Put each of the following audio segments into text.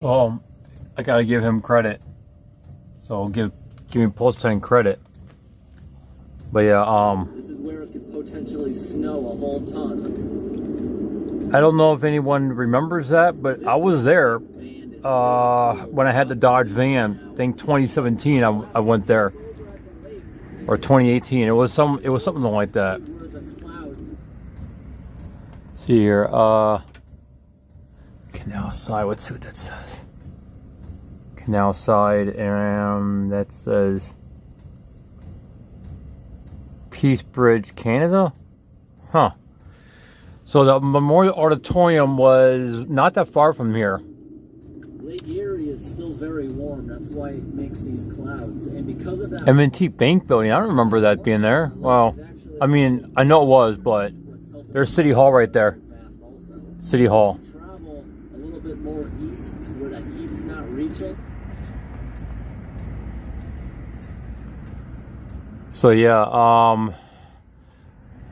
Well, I gotta give him credit. So give me post 10 credit. But yeah, this is where it could potentially snow a whole ton. I don't know if anyone remembers that, but I was there when I had the Dodge van. I think 2017 I went there. Or 2018. It was something like that. See here, Canal Side, let's see what that says. Canal Side, and that says Peace Bridge, Canada? Huh. So the Memorial Auditorium was not that far from here. Lake Erie is still very warm. That's why it makes these clouds. And because of that... M&T Bank Building, I don't remember that being there. Well, I mean, I know it was, but there's City Hall right there. City Hall. Travel a little bit more east where that heat's not reaching. So yeah,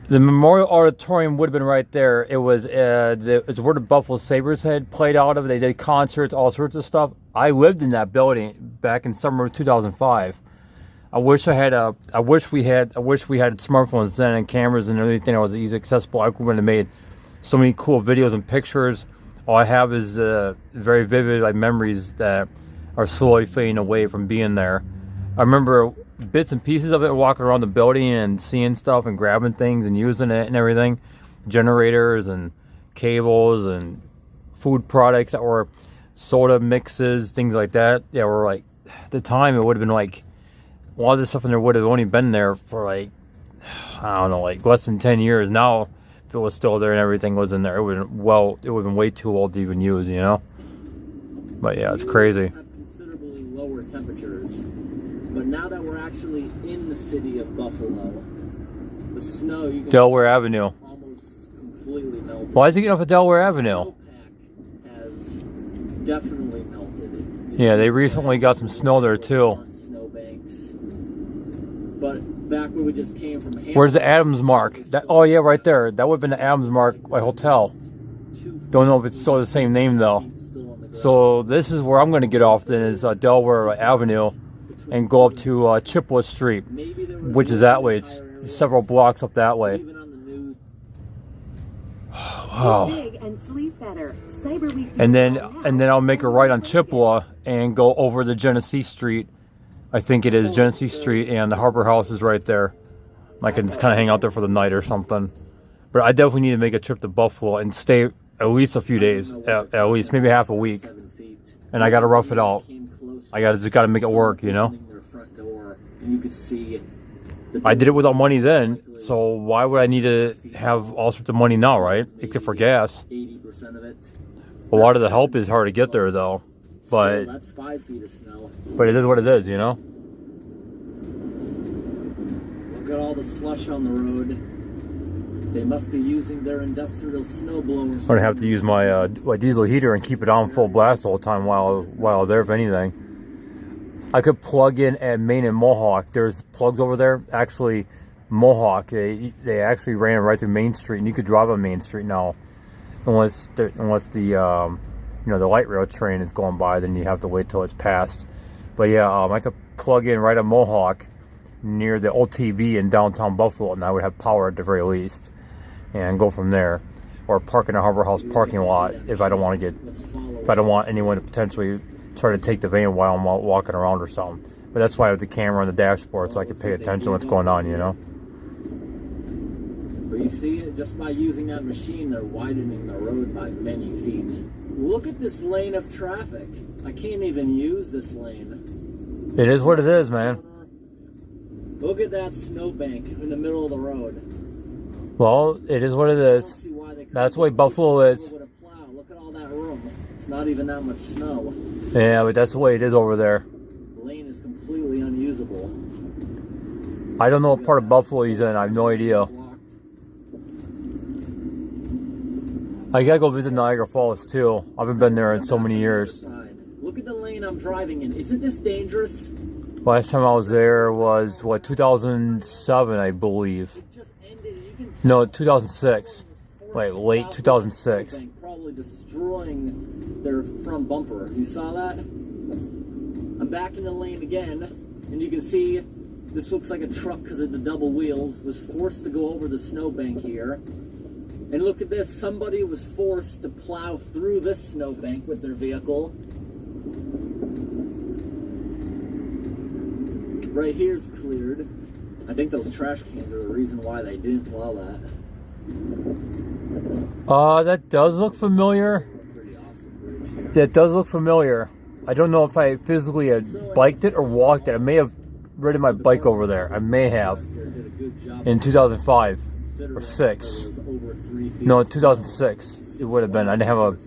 the Memorial Auditorium would have been right there. It was it's where the Buffalo Sabres had played out of. They did concerts, all sorts of stuff. I lived in that building back in summer of 2005. I wish we had smartphones then and cameras and everything that was easy accessible. I would have made so many cool videos and pictures. All I have is very vivid memories that are slowly fading away from being there. I remember bits and pieces of it, walking around the building and seeing stuff and grabbing things and using it and everything. Generators and cables and food products that were soda mixes, things like that. Yeah, were like, at the time it would have been like, a lot of this stuff in there would have only been there for like, I don't know, like less than 10 years. Now, if it was still there and everything was in there, it would have been way too old to even use, you know? But yeah, it's crazy. Have considerably lower temperatures. But now that we're actually in the city of Buffalo, the snow, you can Delaware Avenue. Almost completely melted. Why is he getting off of Delaware Avenue? Snowpack has definitely melted. Yeah, they recently got some snow there too. Snowbanks. But back where we just came from. Where's the Adams Mark? Oh yeah, right there. That would have been the Adams Mark hotel. Don't know if it's still the same name though. So this is where I'm going to get off then, is Delaware Avenue, and go up to Chippewa Street, which is that way. It's several blocks up that way. Wow. And then I'll make a right on Chippewa and go over to Genesee Street. I think it is Genesee Street, and the Harbor House is right there. I can just kind of hang out there for the night or something. But I definitely need to make a trip to Buffalo and stay at least a few days, at least maybe half a week. And I got to rough it out. I just got to make it work, you know. I did it without money then, so why would I need to have all sorts of money now, right? Except for gas. A lot of the help is hard to get there though, but it is what it is, you know. Look at all the slush on the road. They must be using their industrial snow blowers. I'm gonna have to use my diesel heater and keep it on full blast the whole time while there, if anything. I could plug in at Main and Mohawk. There's plugs over there. Actually, Mohawk, they actually ran right through Main Street, and you could drive on Main Street now, unless the the light rail train is going by. Then you have to wait till it's passed. But yeah, I could plug in right at Mohawk near the old TV in downtown Buffalo, and I would have power at the very least, and go from there, or park in a Harbor House parking lot if I don't want anyone to potentially try to take the van while I'm walking around or something. But that's why I have the camera on the dashboard, so I can pay attention to what's going on, you know. But you see, just by using that machine, they're widening the road by many feet. Look at this lane of traffic. I can't even use this lane. It is what it is, man. Look at that snowbank in the middle of the road. Well, it is what it is. That's the way Buffalo is. Look at all that room. It's not even that much snow. Yeah, but that's the way it is over there. The lane is completely unusable. I don't know what part of Buffalo he's in. I have no idea. I gotta go visit Niagara Falls too. I haven't been there in so many years. Look at the lane I'm driving in. Isn't this dangerous? Last time I was there was, what, 2007, I believe. No, 2006. Wait, late 2006. probably destroying their front bumper. You saw that? I'm back in the lane again, and you can see this looks like a truck because of the double wheels. Was forced to go over the snowbank here. And look at this, somebody was forced to plow through this snowbank with their vehicle. Right here's cleared. I think those trash cans are the reason why they didn't plow that. That does look familiar. Pretty awesome bridge here. That does look familiar. I don't know if I physically had biked it or walked it. I may have ridden my bike over there. I may have. In 2005 or 6. No, 2006 it would have been. I didn't have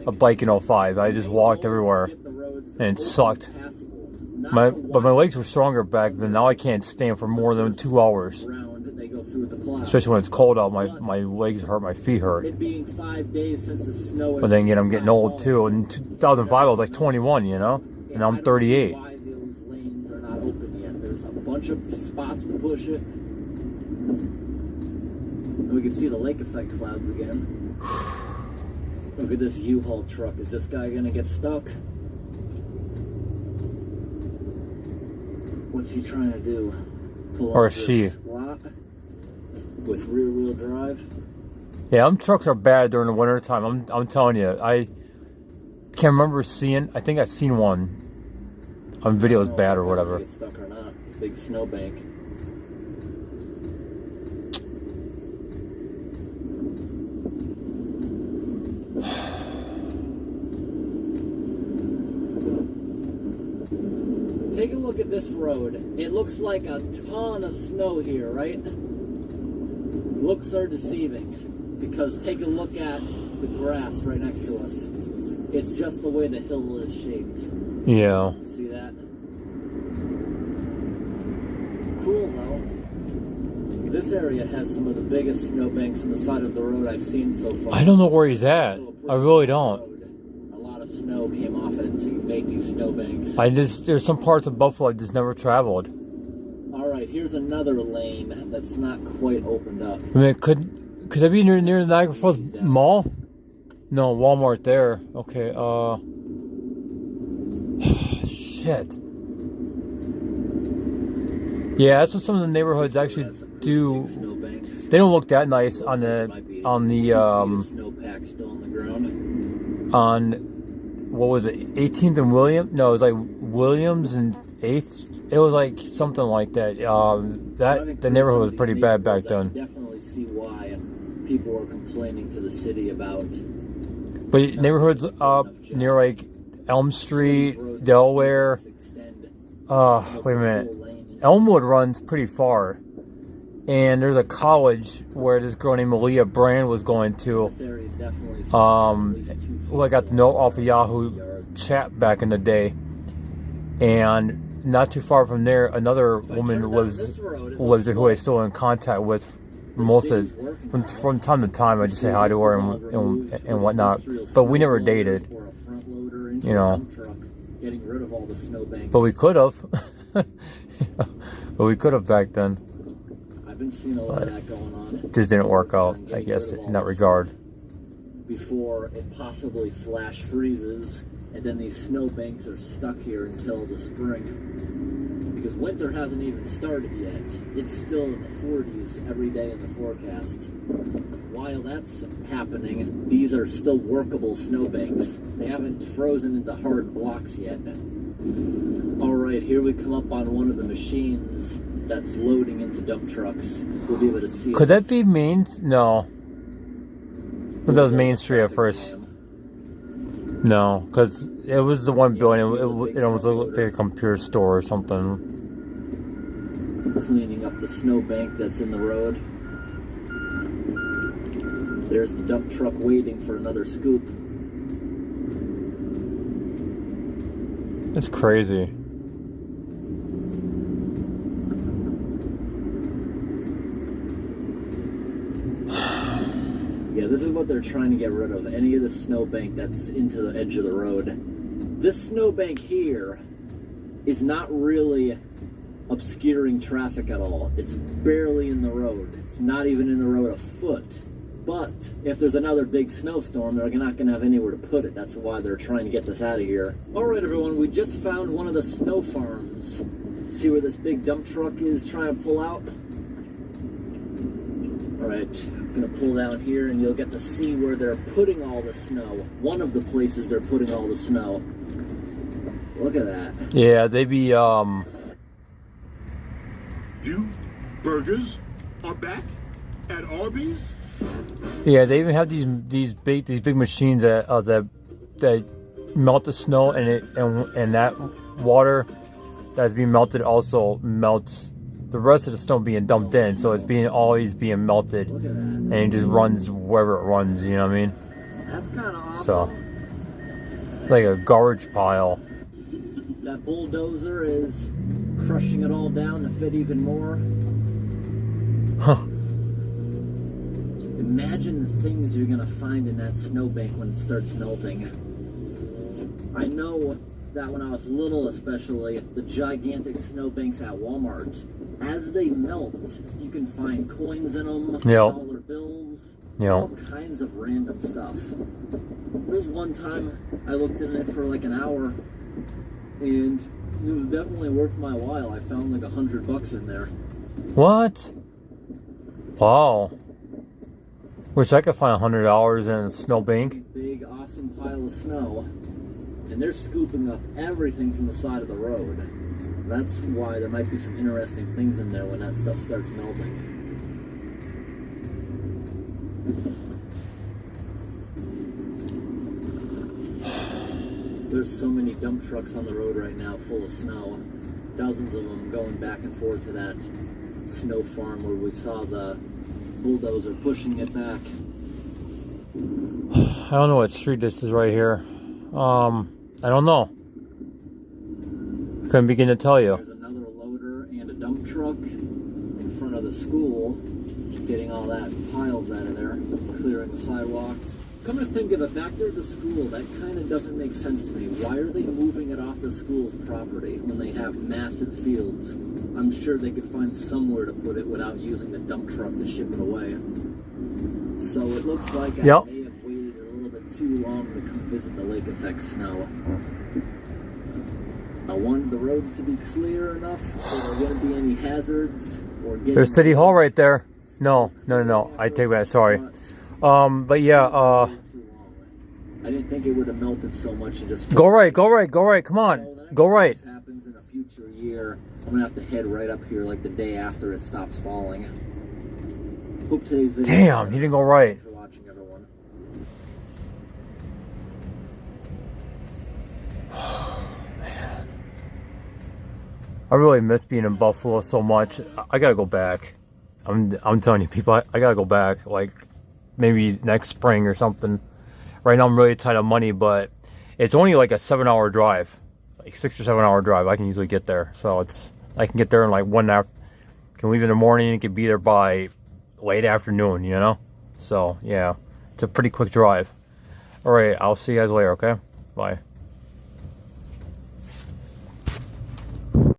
a bike in 05. I just walked everywhere and it sucked. But my legs were stronger back then. Now I can't stand for more than 2 hours. Especially when it's cold out, my legs hurt, my feet hurt. But then again, I'm getting old too. In 2005, I was like 21, you know? And now I'm 38. Why those lanes are not open yet. There's a bunch of spots to push it. And we can see the lake effect clouds again. Look at this U-Haul truck. Is this guy gonna get stuck? What's he trying to do? Pull Or off she. this lot with rear-wheel drive? Yeah, them trucks are bad during the winter time. I'm telling you, I can't remember seeing. I think I've seen one on videos bad or whatever. Get stuck or not? It's a big snowbank. Take a look at this road. It looks like a ton of snow here, right? Looks are deceiving because take a look at the grass right next to us. It's just the way the hill is shaped. Yeah. See that? Cool though. This area has some of the biggest snowbanks on the side of the road I've seen so far. I don't know where he's at. I really don't. A lot of snow came off it to make these snowbanks. There's some parts of Buffalo I just never traveled. Alright, here's another lane that's not quite opened up. I mean, could that be near the Niagara Falls Mall? No, Walmart there. Okay, shit. Yeah, that's what some of the neighborhoods actually do. They don't look that nice on the snowpack still on the ground. On what was it, 18th and William? No, it was like Williams and 8th. It was like something like that. The neighborhood was pretty bad back then. I definitely see why people are complaining to the city about. But neighborhoods up near like Elm Street, Delaware. Wait a minute. Elmwood runs pretty far. And there's a college where this girl named Malia Brand was going to. Who I got to know off of Yahoo Chat back in the day. And not too far from there, another woman was who I still in contact with most of from time to time. I just say hi to her and whatnot. But we never dated, you know. But we could have. But we could have back then. I've been seeing a lot of that going on. It just didn't work out, I guess, in that regard. Before it possibly flash freezes, and then these snowbanks are stuck here until the spring. Because winter hasn't even started yet. It's still in the 40s every day in the forecast. While that's happening, these are still workable snowbanks. They haven't frozen into hard blocks yet. Alright, here we come up on one of the machines that's loading into dump trucks. We'll be able to see. Could that be Main? No. That was Main Street at first. No, because it was the one building. It was like a computer store or something. Cleaning up the snowbank that's in the road. There's the dump truck waiting for another scoop. It's crazy. Yeah, this is what they're trying to get rid of. Any of the snowbank that's into the edge of the road. This snowbank here is not really obscuring traffic at all. It's barely in the road. It's not even in the road a foot. But if there's another big snowstorm, they're not going to have anywhere to put it. That's why they're trying to get this out of here. All right, everyone, we just found one of the snow farms. See where this big dump truck is trying to pull out? All right, I'm going to pull down here, and you'll get to see where they're putting all the snow. One of the places they're putting all the snow. Look at that. Yeah, they be, You burgers are back at Arby's? Yeah, they even have these big machines that melt the snow, and that water that's being melted also melts the rest of the snow being dumped in, so it's always being melted, and it just runs wherever it runs. You know what I mean? That's kind of awesome. So, like a garbage pile. That bulldozer is crushing it all down to fit even more. Huh. Imagine the things you're gonna find in that snowbank when it starts melting. I know that when I was little, especially, the gigantic snowbanks at Walmart, as they melt, you can find coins in them, dollar bills, all kinds of random stuff. There was one time I looked in it for like an hour, and it was definitely worth my while. I found like $100 in there. What? Wow. Wish I could find $100 in a snowbank. Big, awesome pile of snow. And they're scooping up everything from the side of the road. That's why there might be some interesting things in there when that stuff starts melting. There's so many dump trucks on the road right now full of snow. Dozens of them going back and forth to that snow farm where we saw the bulldozer pushing it back. I don't know what street this is right here. I don't know. Couldn't begin to tell you. There's another loader and a dump truck in front of the school, getting all that piles out of there, clearing the sidewalks. Come to think of it, back there at the school, that kind of doesn't make sense to me. Why are they moving it off the school's property when they have massive fields? I'm sure they could find somewhere to put it without using the dump truck to ship it away. So it looks like I may have waited a little bit too long to come visit the lake effect snow. I wanted the roads to be clear enough so there weren't going to be any hazards or there's City Hall right there. No. I take that. Sorry. But yeah. I didn't think it would have melted so much and just. Go right. Come on. Go right. If this happens in a future year, I'm gonna have to head right up here like the day after it stops falling. Hope today's video. Damn, he didn't go right. Thanks for watching, everyone. I really miss being in Buffalo so much. I gotta go back. I'm telling you, people, I gotta go back. Like maybe next spring or something. Right now I'm really tight on money, but it's only like a 7-hour drive, like 6 or 7 hour drive. I can easily get there, so I can get there in like 1 hour. Can leave in the morning and can be there by late afternoon. You know, so yeah, it's a pretty quick drive. All right, I'll see you guys later. Okay, bye.